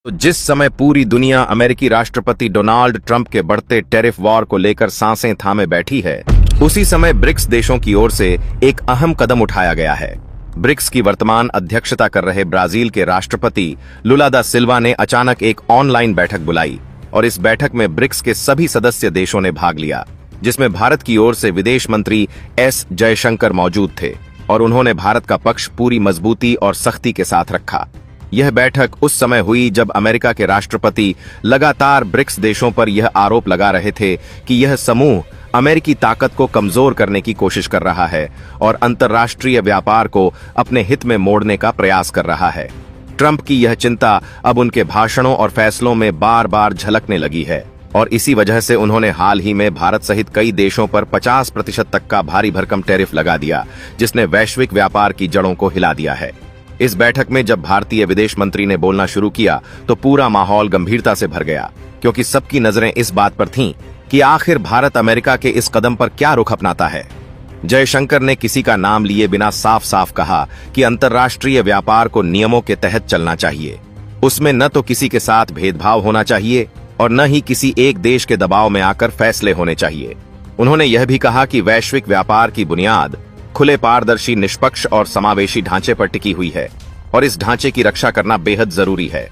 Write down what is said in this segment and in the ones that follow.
तो जिस समय पूरी दुनिया अमेरिकी राष्ट्रपति डोनाल्ड ट्रंप के बढ़ते टैरिफ वॉर को लेकर सांसें थामे बैठी है, उसी समय ब्रिक्स देशों की ओर से एक अहम कदम उठाया गया है। ब्रिक्स की वर्तमान अध्यक्षता कर रहे ब्राजील के राष्ट्रपति लुला दा सिल्वा ने अचानक एक ऑनलाइन बैठक बुलाई और इस बैठक में ब्रिक्स के सभी सदस्य देशों ने भाग लिया, जिसमें भारत की ओर से विदेश मंत्री एस जयशंकर मौजूद थे और उन्होंने भारत का पक्ष पूरी मजबूती और सख्ती के साथ रखा। यह बैठक उस समय हुई जब अमेरिका के राष्ट्रपति लगातार ब्रिक्स देशों पर यह आरोप लगा रहे थे कि यह समूह अमेरिकी ताकत को कमजोर करने की कोशिश कर रहा है और अंतर्राष्ट्रीय व्यापार को अपने हित में मोड़ने का प्रयास कर रहा है। ट्रंप की यह चिंता अब उनके भाषणों और फैसलों में बार बार झलकने लगी है और इसी वजह से उन्होंने हाल ही में भारत सहित कई देशों पर 50% तक का भारी भरकम टैरिफ लगा दिया, जिसने वैश्विक व्यापार की जड़ों को हिला दिया है। इस बैठक में जब भारतीय विदेश मंत्री ने बोलना शुरू किया तो पूरा माहौल गंभीरता से भर गया, क्योंकि सबकी नजरें इस बात पर थीं कि आखिर भारत अमेरिका के इस कदम पर क्या रुख अपनाता है। जयशंकर ने किसी का नाम लिए बिना साफ साफ कहा कि अंतर्राष्ट्रीय व्यापार को नियमों के तहत चलना चाहिए, उसमें न तो किसी के साथ भेदभाव होना चाहिए और न ही किसी एक देश के दबाव में आकर फैसले होने चाहिए। उन्होंने यह भी कहा कि वैश्विक व्यापार की बुनियाद खुले, पारदर्शी, निष्पक्ष और समावेशी ढांचे पर टिकी हुई है और इस ढांचे की रक्षा करना बेहद जरूरी है।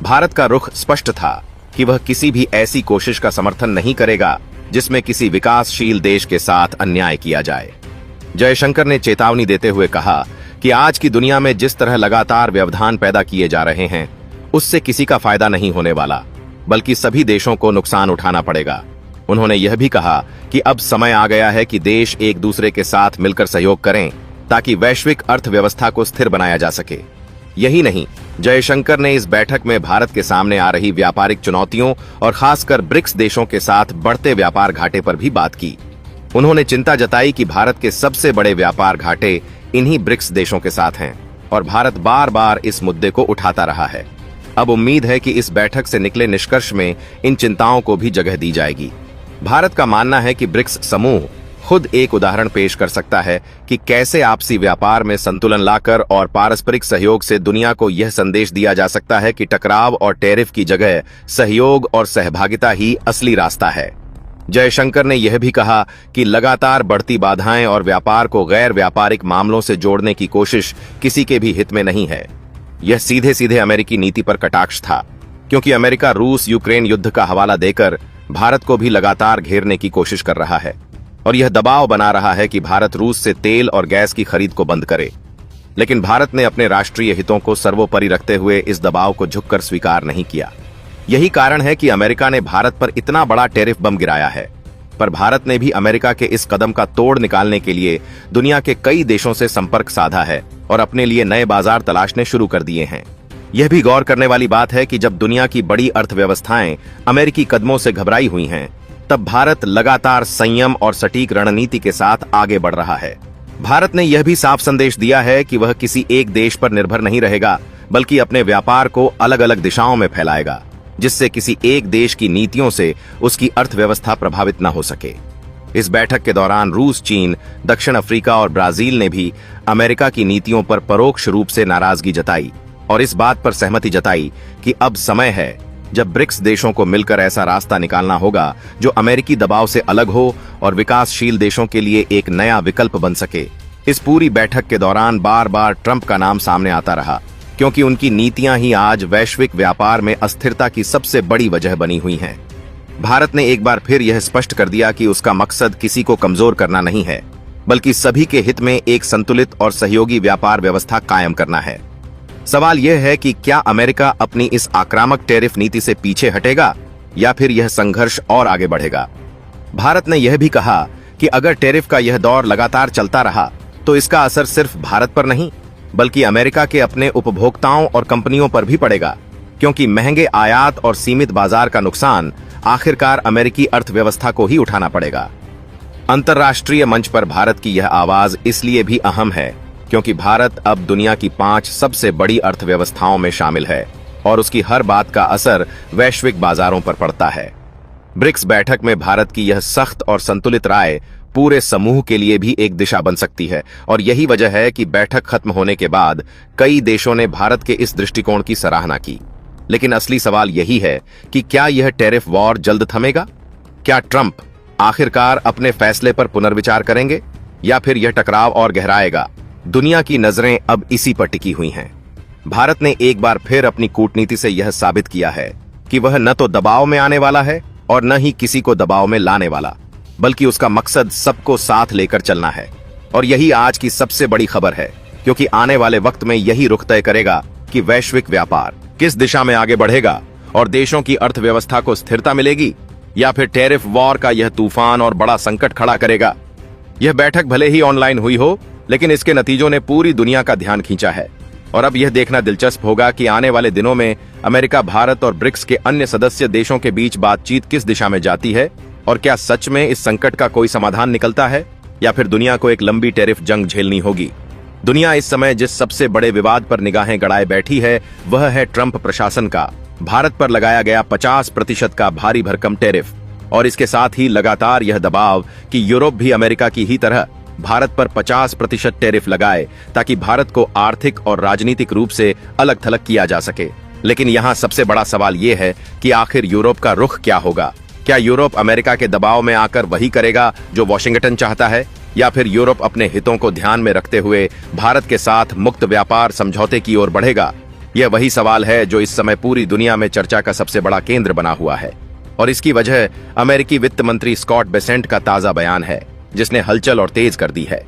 भारत का रुख स्पष्ट था कि वह किसी भी ऐसी कोशिश का समर्थन नहीं करेगा जिसमें किसी विकासशील देश के साथ अन्याय किया जाए। जयशंकर ने चेतावनी देते हुए कहा कि आज की दुनिया में जिस तरह लगातार व्यवधान पैदा किए जा रहे हैं, उससे किसी का फायदा नहीं होने वाला, बल्कि सभी देशों को नुकसान उठाना पड़ेगा। उन्होंने यह भी कहा कि अब समय आ गया है कि देश एक दूसरे के साथ मिलकर सहयोग करें ताकि वैश्विक अर्थव्यवस्था को स्थिर बनाया जा सके। यही नहीं, जयशंकर ने इस बैठक में भारत के सामने आ रही व्यापारिक चुनौतियों और खासकर ब्रिक्स देशों के साथ बढ़ते व्यापार घाटे पर भी बात की। उन्होंने चिंता जताई कि भारत के सबसे बड़े व्यापार घाटे इन्हीं ब्रिक्स देशों के साथ हैं और भारत बार बार इस मुद्दे को उठाता रहा है। अब उम्मीद है कि इस बैठक से निकले निष्कर्ष में इन चिंताओं को भी जगह दी जाएगी। भारत का मानना है कि ब्रिक्स समूह खुद एक उदाहरण पेश कर सकता है कि कैसे आपसी व्यापार में संतुलन लाकर और पारस्परिक सहयोग से दुनिया को यह संदेश दिया जा सकता है कि टकराव और टैरिफ की जगह सहयोग और सहभागिता ही असली रास्ता है। जयशंकर ने यह भी कहा कि लगातार बढ़ती बाधाएं और व्यापार को गैर व्यापारिक मामलों से जोड़ने की कोशिश किसी के भी हित में नहीं है। यह सीधे सीधे अमेरिकी नीति पर कटाक्ष था, क्योंकि अमेरिका रूस यूक्रेन युद्ध का हवाला देकर भारत को भी लगातार घेरने की कोशिश कर रहा है और यह दबाव बना रहा है कि भारत रूस से तेल और गैस की खरीद को बंद करे। लेकिन भारत ने अपने राष्ट्रीय हितों को सर्वोपरि रखते हुए इस दबाव को झुककर स्वीकार नहीं किया। यही कारण है कि अमेरिका ने भारत पर इतना बड़ा टैरिफ बम गिराया है, पर भारत ने भी अमेरिका के इस कदम का तोड़ निकालने के लिए दुनिया के कई देशों से संपर्क साधा है और अपने लिए नए बाजार तलाशने शुरू कर दिए हैं। यह भी गौर करने वाली बात है कि जब दुनिया की बड़ी अर्थव्यवस्थाएं अमेरिकी कदमों से घबराई हुई हैं, तब भारत लगातार संयम और सटीक रणनीति के साथ आगे बढ़ रहा है। भारत ने यह भी साफ संदेश दिया है कि वह किसी एक देश पर निर्भर नहीं रहेगा, बल्कि अपने व्यापार को अलग अलग दिशाओं में फैलाएगा, जिससे किसी एक देश की नीतियों से उसकी अर्थव्यवस्था प्रभावित न हो सके। इस बैठक के दौरान रूस, चीन, दक्षिण अफ्रीका और ब्राजील ने भी अमेरिका की नीतियों पर परोक्ष रूप से नाराजगी जताई और इस बात पर सहमति जताई कि अब समय है जब ब्रिक्स देशों को मिलकर ऐसा रास्ता निकालना होगा जो अमेरिकी दबाव से अलग हो और विकासशील देशों के लिए एक नया विकल्प बन सके। इस पूरी बैठक के दौरान बार बार ट्रंप का नाम सामने आता रहा, क्योंकि उनकी नीतियां ही आज वैश्विक व्यापार में अस्थिरता की सबसे बड़ी वजह बनी हुई हैं। भारत ने एक बार फिर यह स्पष्ट कर दिया कि उसका मकसद किसी को कमजोर करना नहीं है, बल्कि सभी के हित में एक संतुलित और सहयोगी व्यापार व्यवस्था कायम करना है। सवाल यह है कि क्या अमेरिका अपनी इस आक्रामक टैरिफ नीति से पीछे हटेगा या फिर यह संघर्ष और आगे बढ़ेगा। भारत ने यह भी कहा कि अगर टैरिफ का यह दौर लगातार चलता रहा तो इसका असर सिर्फ भारत पर नहीं, बल्कि अमेरिका के अपने उपभोक्ताओं और कंपनियों पर भी पड़ेगा, क्योंकि महंगे आयात और सीमित बाजार का नुकसान आखिरकार अमेरिकी अर्थव्यवस्था को ही उठाना पड़ेगा। अंतर्राष्ट्रीय मंच पर भारत की यह आवाज इसलिए भी अहम है क्योंकि भारत अब दुनिया की 5 सबसे बड़ी अर्थव्यवस्थाओं में शामिल है और उसकी हर बात का असर वैश्विक बाजारों पर पड़ता है। ब्रिक्स बैठक में भारत की यह सख्त और संतुलित राय पूरे समूह के लिए भी एक दिशा बन सकती है और यही वजह है कि बैठक खत्म होने के बाद कई देशों ने भारत के इस दृष्टिकोण की सराहना की। लेकिन असली सवाल यही है कि क्या यह टैरिफ वॉर जल्द थमेगा? क्या ट्रंप आखिरकार अपने फैसले पर पुनर्विचार करेंगे या फिर यह टकराव और गहराएगा? दुनिया की नजरें अब इसी पर टिकी हुई हैं। भारत ने एक बार फिर अपनी कूटनीति से यह साबित किया है कि वह न तो दबाव में आने वाला है और न ही किसी को दबाव में लाने वाला, बल्कि उसका मकसद सबको साथ लेकर चलना है। और यही आज की सबसे बड़ी खबर है, क्योंकि आने वाले वक्त में यही रुख तय करेगा कि वैश्विक व्यापार किस दिशा में आगे बढ़ेगा और देशों की अर्थव्यवस्था को स्थिरता मिलेगी या फिर टैरिफ वॉर का यह तूफान और बड़ा संकट खड़ा करेगा। यह बैठक भले ही ऑनलाइन हुई हो, लेकिन इसके नतीजों ने पूरी दुनिया का ध्यान खींचा है। और अब यह देखना दिलचस्प होगा कि आने वाले दिनों में अमेरिका, भारत और ब्रिक्स के अन्य सदस्य देशों के बीच बातचीत किस दिशा में जाती है और क्या सच में इस संकट का कोई समाधान निकलता है या फिर दुनिया को एक लंबी टैरिफ जंग झेलनी होगी। दुनिया इस समय जिस सबसे बड़े विवाद पर निगाहें गड़ाए बैठी है वह है ट्रंप प्रशासन का भारत पर लगाया गया 50% का भारी भरकम टैरिफ, और इसके साथ ही लगातार यह दबाव कि यूरोप भी अमेरिका की ही तरह भारत पर 50% टैरिफ लगाए ताकि भारत को आर्थिक और राजनीतिक रूप से अलग थलग किया जा सके। लेकिन यहाँ सबसे बड़ा सवाल यह है कि आखिर यूरोप का रुख क्या होगा? क्या यूरोप अमेरिका के दबाव में आकर वही करेगा जो वॉशिंगटन चाहता है, या फिर यूरोप अपने हितों को ध्यान में रखते हुए भारत के साथ मुक्त व्यापार समझौते की ओर बढ़ेगा? यह वही सवाल है जो इस समय पूरी दुनिया में चर्चा का सबसे बड़ा केंद्र बना हुआ है। और इसकी वजह अमेरिकी वित्त मंत्री स्कॉट बेसेंट का ताजा बयान है, जिसने हलचल और तेज कर दी है।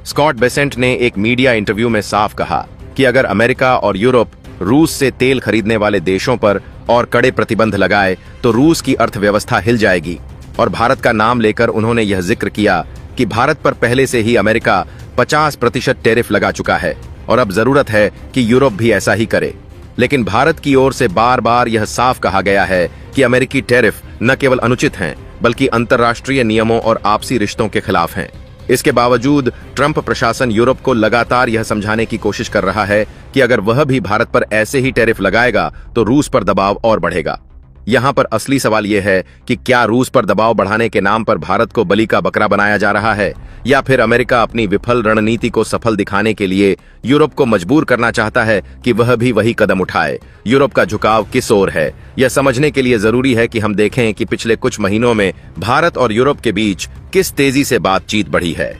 स्कॉट बेसेंट ने एक मीडिया इंटरव्यू में साफ कहा कि अगर अमेरिका और यूरोप रूस से तेल खरीदने वाले देशों पर और कड़े प्रतिबंध लगाए तो रूस की अर्थव्यवस्था हिल जाएगी। और भारत का नाम लेकर उन्होंने यह जिक्र किया कि भारत पर पहले से ही अमेरिका 50% टैरिफ लगा चुका है और अब जरूरत है कि यूरोप भी ऐसा ही करे। लेकिन भारत की ओर से बार बार यह साफ कहा गया है कि अमेरिकी टैरिफ न केवल अनुचित हैं, बल्कि अंतर्राष्ट्रीय नियमों और आपसी रिश्तों के खिलाफ हैं। इसके बावजूद ट्रंप प्रशासन यूरोप को लगातार यह समझाने की कोशिश कर रहा है कि अगर वह भी भारत पर ऐसे ही टैरिफ लगाएगा तो रूस पर दबाव और बढ़ेगा। यहाँ पर असली सवाल यह है कि क्या रूस पर दबाव बढ़ाने के नाम पर भारत को बलि का बकरा बनाया जा रहा है, या फिर अमेरिका अपनी विफल रणनीति को सफल दिखाने के लिए यूरोप को मजबूर करना चाहता है कि वह भी वही कदम उठाए। यूरोप का झुकाव किस ओर है, यह समझने के लिए जरूरी है कि हम देखें कि पिछले कुछ महीनों में भारत और यूरोप के बीच किस तेजी से बातचीत बढ़ी है।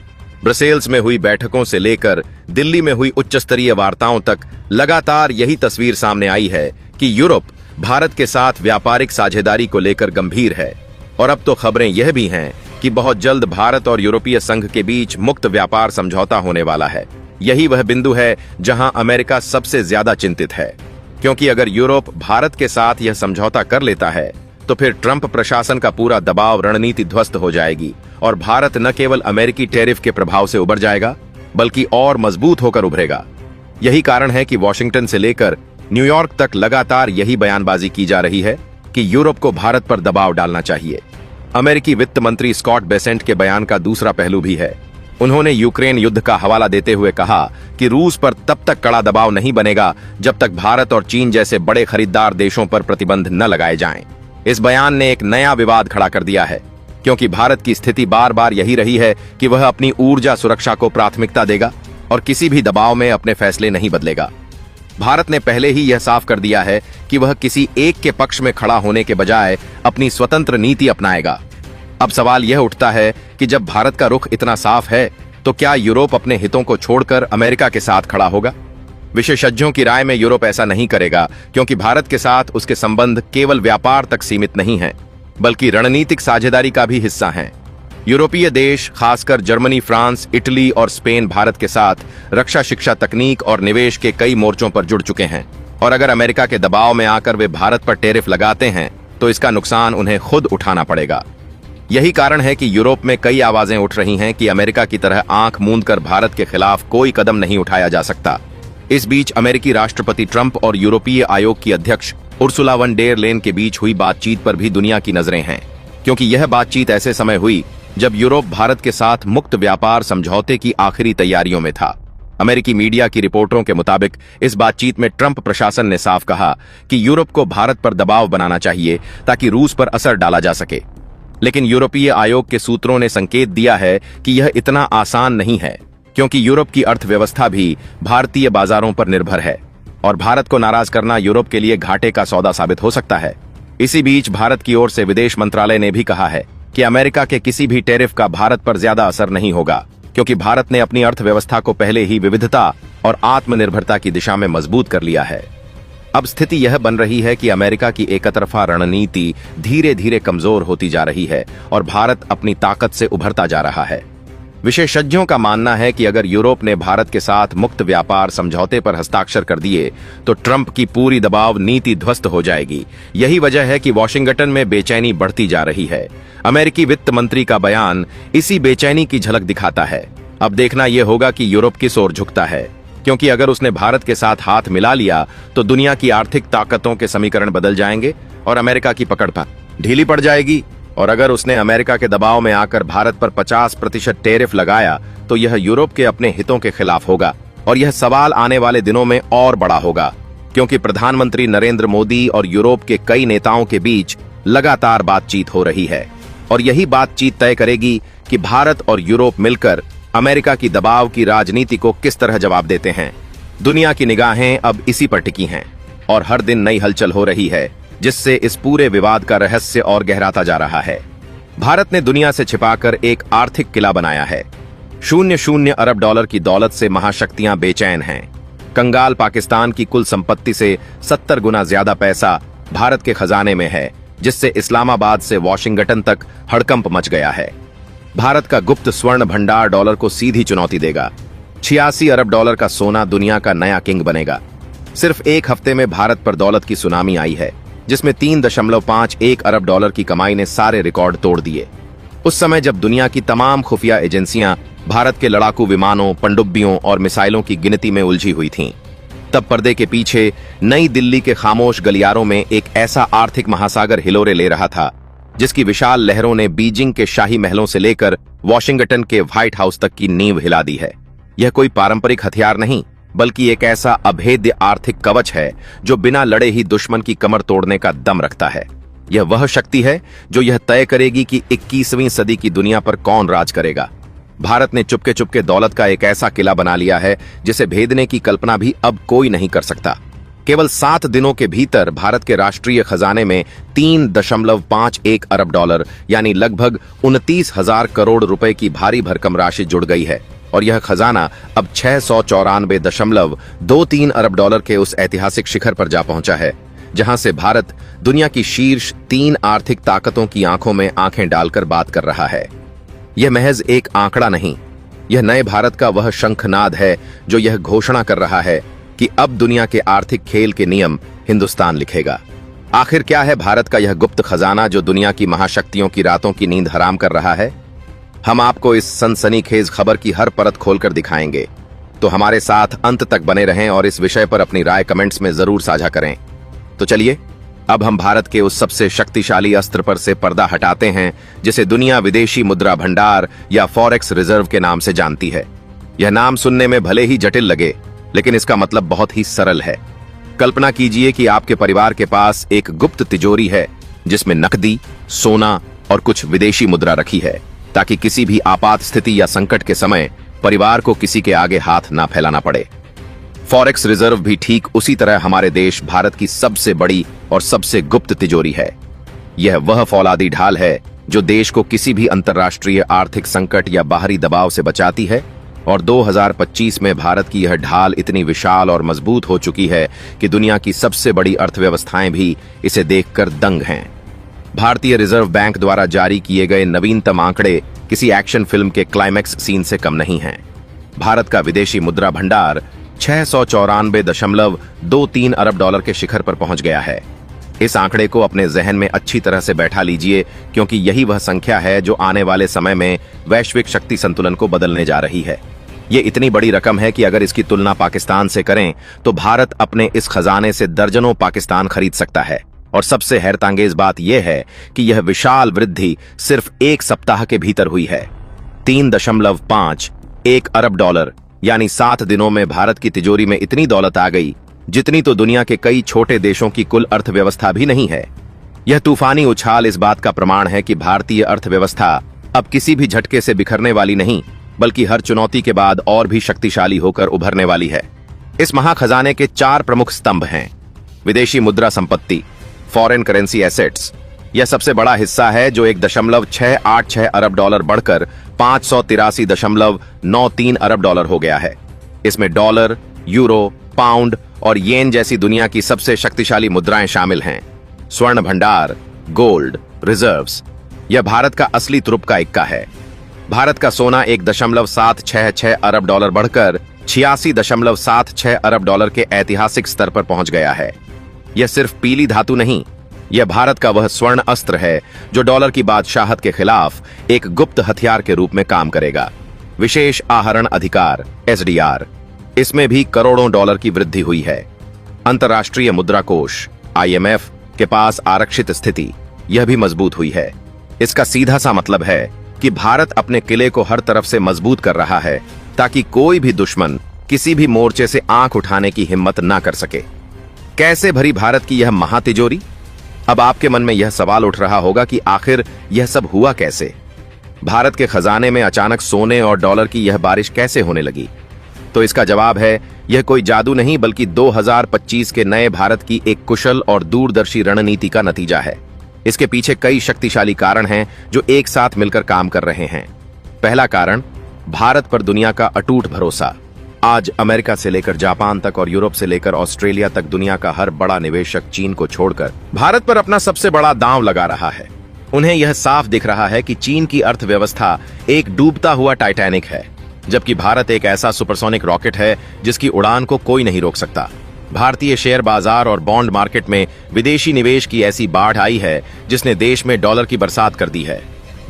ब्रसेल्स में हुई बैठकों से लेकर दिल्ली में हुई उच्च स्तरीय वार्ताओं तक लगातार यही तस्वीर सामने आई है कि यूरोप भारत के साथ व्यापारिक साझेदारी को लेकर गंभीर है। और अब तो खबरें यह भी हैं कि बहुत जल्द भारत और यूरोपीय संघ के बीच मुक्त व्यापार समझौता होने वाला है। यही वह बिंदु है जहां अमेरिका सबसे ज्यादा चिंतित है, क्योंकि अगर यूरोप भारत के साथ यह समझौता कर लेता है तो फिर ट्रंप प्रशासन का पूरा दबाव रणनीति ध्वस्त हो जाएगी और भारत न केवल अमेरिकी टैरिफ के प्रभाव से उबर जाएगा, बल्कि और मजबूत होकर उभरेगा। यही कारण है कि वॉशिंगटन से लेकर न्यूयॉर्क तक लगातार यही बयानबाजी की जा रही है कि यूरोप को भारत पर दबाव डालना चाहिए। अमेरिकी वित्त मंत्री स्कॉट बेसेंट के बयान का दूसरा पहलू भी है। उन्होंने यूक्रेन युद्ध का हवाला देते हुए कहा कि रूस पर तब तक कड़ा दबाव नहीं बनेगा जब तक भारत और चीन जैसे बड़े खरीदार देशों पर प्रतिबंध न लगाए जाएं। इस बयान ने एक नया विवाद खड़ा कर दिया है, क्योंकि भारत की स्थिति बार बार यही रही है कि वह अपनी ऊर्जा सुरक्षा को प्राथमिकता देगा और किसी भी दबाव में अपने फैसले नहीं बदलेगा। भारत ने पहले ही यह साफ कर दिया है कि वह किसी एक के पक्ष में खड़ा होने के बजाय अपनी स्वतंत्र नीति अपनाएगा। अब सवाल यह उठता है कि जब भारत का रुख इतना साफ है तो क्या यूरोप अपने हितों को छोड़कर अमेरिका के साथ खड़ा होगा? विशेषज्ञों की राय में यूरोप ऐसा नहीं करेगा, क्योंकि भारत के साथ उसके संबंध केवल व्यापार तक सीमित नहीं हैं, बल्कि रणनीतिक साझेदारी का भी हिस्सा हैं। यूरोपीय देश, खासकर जर्मनी, फ्रांस, इटली और स्पेन भारत के साथ रक्षा, शिक्षा, तकनीक और निवेश के कई मोर्चों पर जुड़ चुके हैं। और अगर अमेरिका के दबाव में आकर वे भारत पर टैरिफ लगाते हैं तो इसका नुकसान उन्हें खुद उठाना पड़ेगा। यही कारण है कि यूरोप में कई आवाजें उठ रही हैं कि अमेरिका की तरह आंख मूंदकर भारत के खिलाफ कोई कदम नहीं उठाया जा सकता। इस बीच अमेरिकी राष्ट्रपति ट्रंप और यूरोपीय आयोग की अध्यक्ष उर्सुला वन डेर लेन के बीच हुई बातचीत पर भी दुनिया की नजरें हैं, क्योंकि यह बातचीत ऐसे समय हुई जब यूरोप भारत के साथ मुक्त व्यापार समझौते की आखिरी तैयारियों में था। अमेरिकी मीडिया की रिपोर्टों के मुताबिक इस बातचीत में ट्रंप प्रशासन ने साफ कहा कि यूरोप को भारत पर दबाव बनाना चाहिए ताकि रूस पर असर डाला जा सके। लेकिन यूरोपीय आयोग के सूत्रों ने संकेत दिया है कि यह इतना आसान नहीं है, क्योंकि यूरोप की अर्थव्यवस्था भी भारतीय बाजारों पर निर्भर है। और भारत को नाराज करना यूरोप के लिए घाटे का सौदा साबित हो सकता है। इसी बीच भारत की ओर से विदेश मंत्रालय ने भी कहा है कि अमेरिका के किसी भी टैरिफ का भारत पर ज्यादा असर नहीं होगा, क्योंकि भारत ने अपनी अर्थव्यवस्था को पहले ही विविधता और आत्मनिर्भरता की दिशा में मजबूत कर लिया है। अब स्थिति यह बन रही है कि अमेरिका की एकतरफा रणनीति धीरे धीरे कमजोर होती जा रही है और भारत अपनी ताकत से उभरता जा रहा है। विशेषज्ञों का मानना है कि अगर यूरोप ने भारत के साथ मुक्त व्यापार समझौते पर हस्ताक्षर कर दिए तो ट्रंप की पूरी दबाव नीति ध्वस्त हो जाएगी। यही वजह है कि वॉशिंगटन में बेचैनी बढ़ती जा रही है। अमेरिकी वित्त मंत्री का बयान इसी बेचैनी की झलक दिखाता है। अब देखना यह होगा कि यूरोप किस ओर झुकता है, क्योंकि अगर उसने भारत के साथ हाथ मिला लिया तो दुनिया की आर्थिक ताकतों के समीकरण बदल जाएंगे और अमेरिका की पकड़ ढीली पड़ जाएगी। और अगर उसने अमेरिका के दबाव में आकर भारत पर 50% टैरिफ लगाया तो यह यूरोप के अपने हितों के खिलाफ होगा और यह सवाल आने वाले दिनों में और बड़ा होगा, क्योंकि प्रधानमंत्री नरेंद्र मोदी और यूरोप के कई नेताओं के बीच लगातार बातचीत हो रही है और यही बातचीत तय करेगी कि भारत और यूरोप मिलकर अमेरिका की दबाव की राजनीति को किस तरह जवाब देते हैं। दुनिया की निगाहें अब इसी पर टिकी हैं और हर दिन नई हलचल हो रही है, जिससे इस पूरे विवाद का रहस्य और गहराता जा रहा है। भारत ने दुनिया से छिपाकर एक आर्थिक किला बनाया है। 0 अरब डॉलर की दौलत से महाशक्तियां बेचैन हैं। कंगाल पाकिस्तान की कुल संपत्ति से 70 गुना ज्यादा पैसा भारत के खजाने में है, जिससे इस्लामाबाद से वॉशिंगटन तक हड़कंप मच गया है। भारत का गुप्त स्वर्ण भंडार डॉलर को सीधी चुनौती देगा। 86 अरब डॉलर का सोना दुनिया का नया किंग बनेगा। सिर्फ एक हफ्ते में भारत पर दौलत की सुनामी आई है, जिसमें 3.51 अरब डॉलर की कमाई ने सारे रिकॉर्ड तोड़ दिए। उस समय जब दुनिया की तमाम खुफिया एजेंसियां भारत के लड़ाकू विमानों, पनडुब्बियों और मिसाइलों की गिनती में उलझी हुई थीं, तब पर्दे के पीछे नई दिल्ली के खामोश गलियारों में एक ऐसा आर्थिक महासागर हिलोरे ले रहा था, जिसकी विशाल लहरों ने बीजिंग के शाही महलों से लेकर वॉशिंगटन के व्हाइट हाउस तक की नींव हिला दी है। यह कोई पारंपरिक हथियार नहीं, बल्कि एक ऐसा अभेद्य आर्थिक कवच है जो बिना लड़े ही दुश्मन की कमर तोड़ने का दम रखता है। यह वह शक्ति है जो यह तय करेगी कि 21वीं सदी की दुनिया पर कौन राज करेगा। भारत ने चुपके चुपके दौलत का एक ऐसा किला बना लिया है जिसे भेदने की कल्पना भी अब कोई नहीं कर सकता। केवल 7 दिनों के भीतर भारत के राष्ट्रीय खजाने में 3.51 अरब डॉलर यानी लगभग 29,000 करोड़ रुपए की भारी भरकम राशि जुड़ गई है और यह खजाना अब 694.23 अरब डॉलर के उस ऐतिहासिक शिखर पर जा पहुंचा है, जहां से भारत दुनिया की शीर्ष 3 आर्थिक ताकतों की आंखों में आंखें डालकर बात कर रहा है। यह महज एक आंकड़ा नहीं, यह नए भारत का वह शंखनाद है जो यह घोषणा कर रहा है कि अब दुनिया के आर्थिक खेल के नियम हिंदुस्तान लिखेगा। आखिर क्या है भारत का यह गुप्त खजाना जो दुनिया की महाशक्तियों की रातों की नींद हराम कर रहा है? हम आपको इस सनसनीखेज खबर की हर परत खोलकर दिखाएंगे, तो हमारे साथ अंत तक बने रहें और इस विषय पर अपनी राय कमेंट्स में जरूर साझा करें। तो चलिए अब हम भारत के उस सबसे शक्तिशाली अस्त्र पर से पर्दा हटाते हैं जिसे दुनिया विदेशी मुद्रा भंडार या फॉरेक्स रिजर्व के नाम से जानती है। यह नाम सुनने में भले ही जटिल लगे, लेकिन इसका मतलब बहुत ही सरल है। कल्पना कीजिए कि आपके परिवार के पास एक गुप्त तिजोरी है जिसमें नकदी, सोना और कुछ विदेशी मुद्रा रखी है, ताकि किसी भी आपात स्थिति या संकट के समय परिवार को किसी के आगे हाथ ना फैलाना पड़े। फॉरेक्स रिजर्व भी ठीक उसी तरह हमारे देश भारत की सबसे बड़ी और सबसे गुप्त तिजोरी है। यह वह फौलादी ढाल है जो देश को किसी भी अंतर्राष्ट्रीय आर्थिक संकट या बाहरी दबाव से बचाती है, और 2025 में भारत की यह ढाल इतनी विशाल और मजबूत हो चुकी है कि दुनिया की सबसे बड़ी अर्थव्यवस्थाएं भी इसे देखकर दंग हैं। भारतीय रिजर्व बैंक द्वारा जारी किए गए नवीनतम आंकड़े किसी एक्शन फिल्म के क्लाइमैक्स सीन से कम नहीं हैं। भारत का विदेशी मुद्रा भंडार 694.23 अरब डॉलर के शिखर पर पहुंच गया है। इस आंकड़े को अपने जहन में अच्छी तरह से बैठा लीजिए, क्योंकि यही वह संख्या है जो आने वाले समय में वैश्विक शक्ति संतुलन को बदलने जा रही है। ये इतनी बड़ी रकम है कि अगर इसकी तुलना पाकिस्तान से करें तो भारत अपने इस खजाने से दर्जनों पाकिस्तान खरीद सकता है। और सबसे हैरतांगेज बात यह है कि यह विशाल वृद्धि सिर्फ एक सप्ताह के भीतर हुई है। 3.51 अरब डॉलर यानी 7 दिनों में भारत की तिजोरी में इतनी दौलत आ गई जितनी तो दुनिया के कई छोटे देशों की कुल अर्थव्यवस्था भी नहीं है। यह तूफानी उछाल इस बात का प्रमाण है कि भारतीय अर्थव्यवस्था अब किसी भी झटके से बिखरने वाली नहीं, बल्कि हर चुनौती के बाद और भी शक्तिशाली होकर उभरने वाली है। इस महाखजाने के 4 प्रमुख स्तंभ हैं। विदेशी मुद्रा संपत्ति, फॉरेन करेंसी एसेट्स। यह सबसे बड़ा हिस्सा है जो 1.686 अरब डॉलर बढ़कर 583.93 अरब डॉलर हो गया है। इसमें डॉलर, यूरो, पाउंड और येन जैसी दुनिया की सबसे शक्तिशाली मुद्राएं शामिल हैं। स्वर्ण भंडार, गोल्ड, रिजर्व्स। यह भारत का असली तुरुप का इक्का है। भारत का सोना 1.766 अरब डॉलर बढ़कर 86.76 अरब डॉलर के ऐतिहासिक स्तर पर पहुंच गया है। यह सिर्फ पीली धातु नहीं, यह भारत का वह स्वर्ण अस्त्र है जो डॉलर की बादशाहत के खिलाफ एक गुप्त हथियार के रूप में काम करेगा। विशेष आहरण अधिकार SDR, इसमें भी करोड़ों डॉलर की वृद्धि हुई है। अंतर्राष्ट्रीय मुद्रा कोष IMF के पास आरक्षित स्थिति, यह भी मजबूत हुई है। इसका सीधा सा मतलब है कि भारत अपने किले को हर तरफ से मजबूत कर रहा है ताकि कोई भी दुश्मन किसी भी मोर्चे से आंख उठाने की हिम्मत ना कर सके। कैसे भरी भारत की यह महातिजोरी? अब आपके मन में यह सवाल उठ रहा होगा कि आखिर यह सब हुआ कैसे? भारत के खजाने में अचानक सोने और डॉलर की यह बारिश कैसे होने लगी? तो इसका जवाब है, यह कोई जादू नहीं बल्कि 2025 के नए भारत की एक कुशल और दूरदर्शी रणनीति का नतीजा है। इसके पीछे कई शक्तिशाली कारण हैं जो एक साथ मिलकर काम कर रहे हैं। पहला कारण, भारत पर दुनिया का अटूट भरोसा। आज अमेरिका से लेकर जापान तक और यूरोप से लेकर ऑस्ट्रेलिया तक दुनिया का हर बड़ा निवेशक चीन को छोड़कर भारत पर अपना सबसे बड़ा दांव लगा रहा है। उन्हें यह साफ दिख रहा है कि चीन की अर्थव्यवस्था एक डूबता हुआ टाइटैनिक है, जबकि भारत एक ऐसा सुपरसोनिक रॉकेट है जिसकी उड़ान को कोई नहीं रोक सकता। भारतीय शेयर बाजार और बॉन्ड मार्केट में विदेशी निवेश की ऐसी बाढ़ आई है जिसने देश में डॉलर की बरसात कर दी है।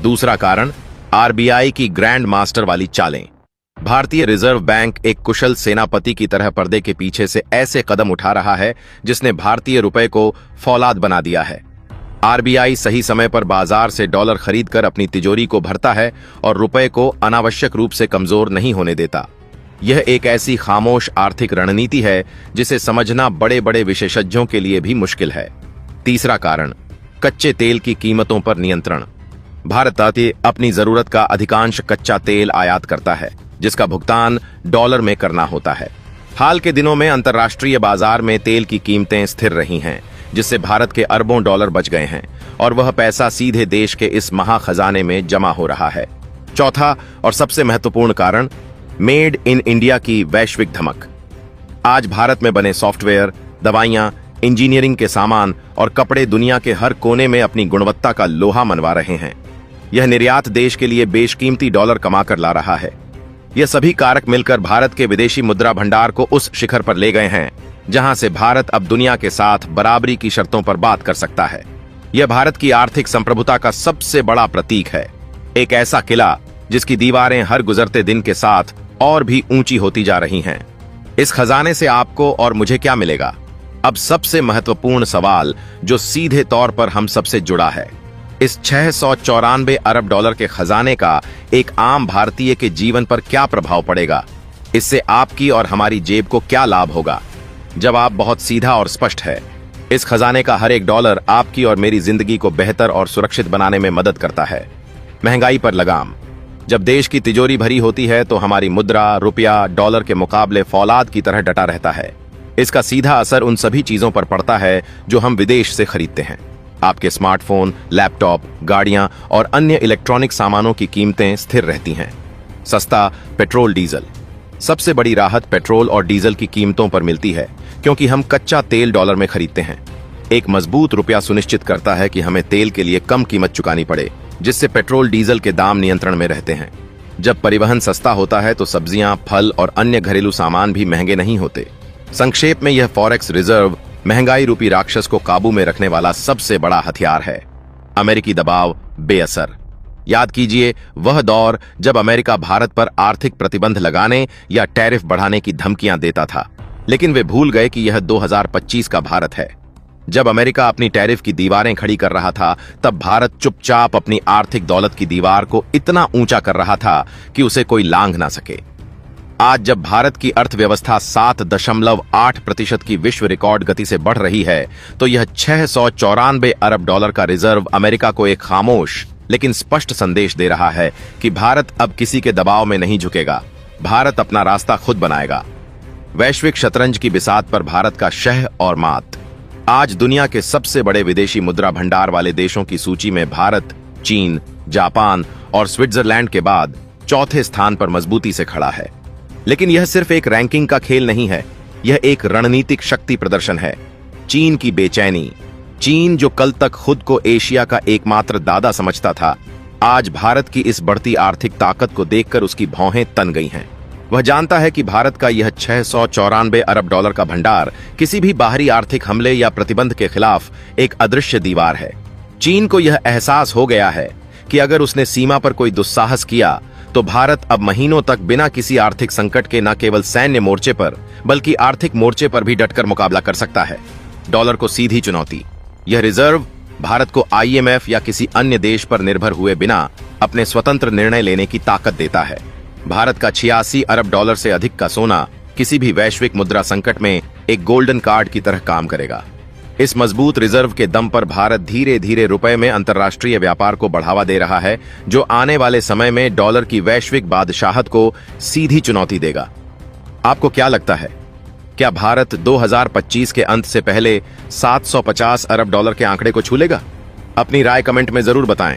दूसरा कारण, RBI की ग्रैंड मास्टर वाली चालें। भारतीय रिजर्व बैंक एक कुशल सेनापति की तरह पर्दे के पीछे से ऐसे कदम उठा रहा है जिसने भारतीय रुपए को फौलाद बना दिया है। RBI सही समय पर बाजार से डॉलर खरीद कर अपनी तिजोरी को भरता है और रुपए को अनावश्यक रूप से कमजोर नहीं होने देता। यह एक ऐसी खामोश आर्थिक रणनीति है जिसे समझना बड़े बड़े विशेषज्ञों के लिए भी मुश्किल है। तीसरा कारण, कच्चे तेल की कीमतों पर नियंत्रण। भारत अपनी जरूरत का अधिकांश कच्चा तेल आयात करता है जिसका भुगतान डॉलर में करना होता है। हाल के दिनों में अंतर्राष्ट्रीय बाजार में तेल की कीमतें स्थिर रही हैं, जिससे भारत के अरबों डॉलर बच गए हैं और वह पैसा सीधे देश के इस महाखजाने में जमा हो रहा है। चौथा और सबसे महत्वपूर्ण कारण, मेड इन इंडिया की वैश्विक धमक। आज भारत में बने सॉफ्टवेयर, दवाइयां, इंजीनियरिंग के सामान और कपड़े दुनिया के हर कोने में अपनी गुणवत्ता का लोहा मनवा रहे हैं। यह निर्यात देश के लिए बेशकीमती डॉलर कमाकर ला रहा है। यह सभी कारक मिलकर भारत के विदेशी मुद्रा भंडार को उस शिखर पर ले गए हैं जहां से भारत अब दुनिया के साथ बराबरी की शर्तों पर बात कर सकता है। यह भारत की आर्थिक संप्रभुता का सबसे बड़ा प्रतीक है। एक ऐसा किला जिसकी दीवारें हर गुजरते दिन के साथ और भी ऊंची होती जा रही हैं। इस खजाने से आपको और मुझे क्या मिलेगा? अब सबसे महत्वपूर्ण सवाल जो सीधे तौर पर हम सबसे जुड़ा है, इस 694 अरब डॉलर के खजाने का एक आम भारतीय के जीवन पर क्या प्रभाव पड़ेगा? इससे आपकी और हमारी जेब को क्या लाभ होगा? जवाब बहुत सीधा और स्पष्ट है। इस खजाने का हर एक डॉलर आपकी और मेरी जिंदगी को बेहतर और सुरक्षित बनाने में मदद करता है। महंगाई पर लगाम। जब देश की तिजोरी भरी होती है तो हमारी मुद्रा, रुपया, डॉलर के मुकाबले फौलाद की तरह डटा रहता है। इसका सीधा असर उन सभी चीजों पर पड़ता है जो हम विदेश से खरीदते हैं। आपके स्मार्टफोन, लैपटॉप, गाड़ियां और अन्य इलेक्ट्रॉनिक सामानों की कीमतें स्थिर रहती हैं। सस्ता पेट्रोल, डीजल। सबसे बड़ी राहत पेट्रोल और डीजल की कीमतों पर मिलती है क्योंकि हम कच्चा तेल डॉलर में खरीदते हैं। एक मजबूत रुपया सुनिश्चित करता है कि हमें तेल के लिए कम कीमत चुकानी पड़े, जिससे पेट्रोल डीजल के दाम नियंत्रण में रहते हैं। जब परिवहन सस्ता होता है तो सब्जियां, फल और अन्य घरेलू सामान भी महंगे नहीं होते। संक्षेप में यह फॉरेक्स रिजर्व महंगाई रूपी राक्षस को काबू में रखने वाला सबसे बड़ा हथियार है। अमेरिकी दबाव बेअसर। याद कीजिए वह दौर जब अमेरिका भारत पर आर्थिक प्रतिबंध लगाने या टैरिफ बढ़ाने की धमकियां देता था, लेकिन वे भूल गए कि यह 2025 का भारत है। जब अमेरिका अपनी टैरिफ की दीवारें खड़ी कर रहा था, तब भारत चुपचाप अपनी आर्थिक दौलत की दीवार को इतना ऊंचा कर रहा था कि उसे कोई लांघ ना सके। आज जब भारत की अर्थव्यवस्था 7.8% की विश्व रिकॉर्ड गति से बढ़ रही है, तो यह 694 अरब डॉलर का रिजर्व अमेरिका को एक खामोश लेकिन स्पष्ट संदेश दे रहा है कि भारत अब किसी के दबाव में नहीं झुकेगा। भारत अपना रास्ता खुद बनाएगा। वैश्विक शतरंज की बिसात पर भारत का शह और मात। आज दुनिया के सबसे बड़े विदेशी मुद्रा भंडार वाले देशों की सूची में भारत, चीन, जापान और स्विट्जरलैंड के बाद चौथे स्थान पर मजबूती से खड़ा है। लेकिन यह सिर्फ एक रैंकिंग का खेल नहीं है, यह एक रणनीतिक शक्ति प्रदर्शन है। चीन की बेचैनी। चीन जो कल तक खुद को एशिया का एकमात्र दादा समझता था, आज भारत की इस बढ़ती आर्थिक ताकत को देखकर उसकी भौहें तन गई हैं। वह जानता है कि भारत का यह 694 अरब डॉलर का भंडार किसी भी बाहरी आर्थिक हमले या प्रतिबंध के खिलाफ एक अदृश्य दीवार है। चीन को यह एहसास हो गया है कि अगर उसने सीमा पर कोई दुस्साहस किया तो भारत अब महीनों तक बिना किसी आर्थिक संकट के न केवल सैन्य मोर्चे पर बल्कि आर्थिक मोर्चे पर भी डटकर मुकाबला कर सकता है। डॉलर को सीधी चुनौती। यह रिजर्व भारत को IMF या किसी अन्य देश पर निर्भर हुए बिना अपने स्वतंत्र निर्णय लेने की ताकत देता है। भारत का 86 अरब डॉलर से अधिक का सोना किसी भी वैश्विक मुद्रा संकट में एक गोल्डन कार्ड की तरह काम करेगा। इस मजबूत रिजर्व के दम पर भारत धीरे धीरे रुपए में अंतर्राष्ट्रीय व्यापार को बढ़ावा दे रहा है, जो आने वाले समय में डॉलर की वैश्विक बादशाहत को सीधी चुनौती देगा। आपको क्या लगता है, क्या भारत 2025 के अंत से पहले 750 अरब डॉलर के आंकड़े को छू लेगा? अपनी राय कमेंट में जरूर बताएं।